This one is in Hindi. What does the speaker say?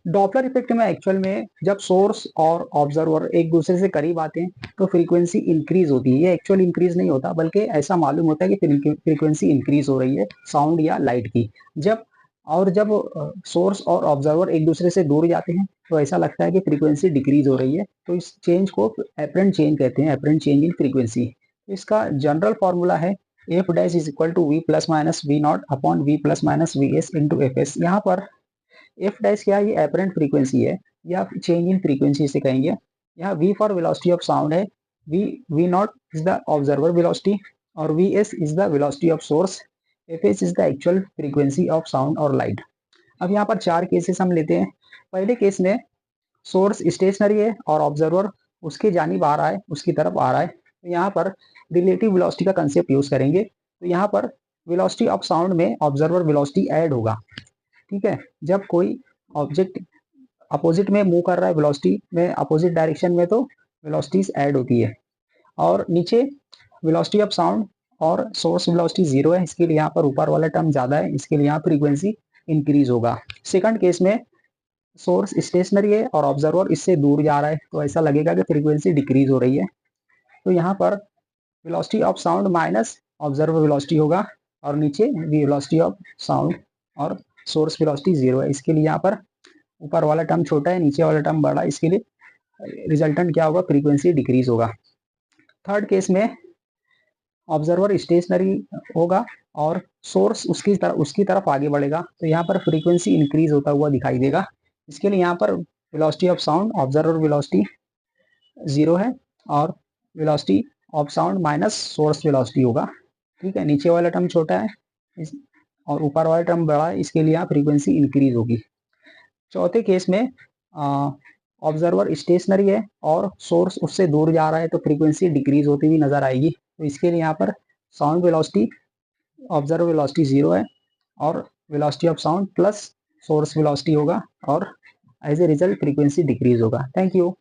डॉपलर इफेक्ट में एक्चुअल में जब सोर्स और ऑब्जर्वर एक दूसरे से करीब आते हैं तो फ्रीक्वेंसी इंक्रीज होती है। ये एक्चुअल इंक्रीज नहीं होता, बल्कि ऐसा मालूम होता है कि फ्रीक्वेंसी इंक्रीज हो रही है साउंड या लाइट की। जब सोर्स और ऑब्जर्वर एक दूसरे से दूर जाते हैं तो ऐसा लगता है कि फ्रीक्वेंसी डिक्रीज हो रही है। तो इस चेंज को एपरेंट चेंज कहते हैं, एपरेंट चेंज इन फ्रीक्वेंसी। इसका जनरल फॉर्मूला है F dash is equal to V plus minus V not upon V plus minus V S into F S. यहाँ पर एफ डैश क्या है, ये एपरेंट फ्रीक्वेंसी है या चेंज इन फ्रीक्वेंसी से कहेंगे। यहाँ V for velocity of sound है, V V naught is the observer velocity और V S is the velocity of source, F S is the actual frequency of sound और लाइट। अब यहाँ पर चार केसेस हम लेते हैं। पहले केस में सोर्स स्टेशनरी है और ऑब्जर्वर उसके जानिब आ रहा है, उसकी तरफ आ रहा है, तो यहाँ पर रिलेटिव वेलोसिटी का कंसेप्ट यूज करेंगे। तो यहाँ पर वेलोसिटी ऑफ साउंड में ऑब्जर्वर वेलोसिटी ऐड होगा। ठीक है, जब कोई ऑब्जेक्ट अपोजिट में मूव कर रहा है वेलोसिटी में, अपोजिट डायरेक्शन में, तो वेलोसिटीज ऐड होती है। और नीचे वेलोसिटी ऑफ साउंड और सोर्स वेलोसिटी जीरो है, इसके लिए यहाँ पर ऊपर वाला टर्म ज्यादा है, इसके लिए यहाँ फ्रीक्वेंसी इंक्रीज होगा। सेकंड केस में सोर्स स्टेशनरी है और ऑब्जर्वर इससे दूर जा रहा है, तो ऐसा लगेगा कि फ्रीक्वेंसी डिक्रीज हो रही है। तो यहाँ पर velocity of sound minus observer velocity होगा और नीचे वेलोसिटी ऑफ साउंड और सोर्स वेलोसिटी जीरो है, इसके लिए यहाँ पर ऊपर वाला टर्म छोटा है, नीचे वाला टर्म बड़ा है, इसके लिए रिजल्टेंट क्या होगा, फ्रीक्वेंसी डिक्रीज होगा। थर्ड केस में ऑब्जर्वर स्टेशनरी होगा और सोर्स उसकी तरफ आगे बढ़ेगा, तो यहाँ पर फ्रीक्वेंसी इंक्रीज होता हुआ दिखाई देगा। इसके लिए यहाँ पर velocity of sound observer velocity zero है और velocity of sound minus source velocity होगा। ठीक है, नीचे वाला टर्म छोटा है और ऊपर वाला टर्म बड़ा है, इसके लिए यहाँ फ्रीक्वेंसी इंक्रीज होगी। चौथे केस में ऑब्जर्वर स्टेशनरी है और सोर्स उससे दूर जा रहा है, तो फ्रीक्वेंसी डिक्रीज होती हुई नजर आएगी। तो इसके लिए यहाँ पर sound velocity observer velocity zero है और velocity of sound plus source velocity होगा और as a result frequency decrease होगा। Thank you.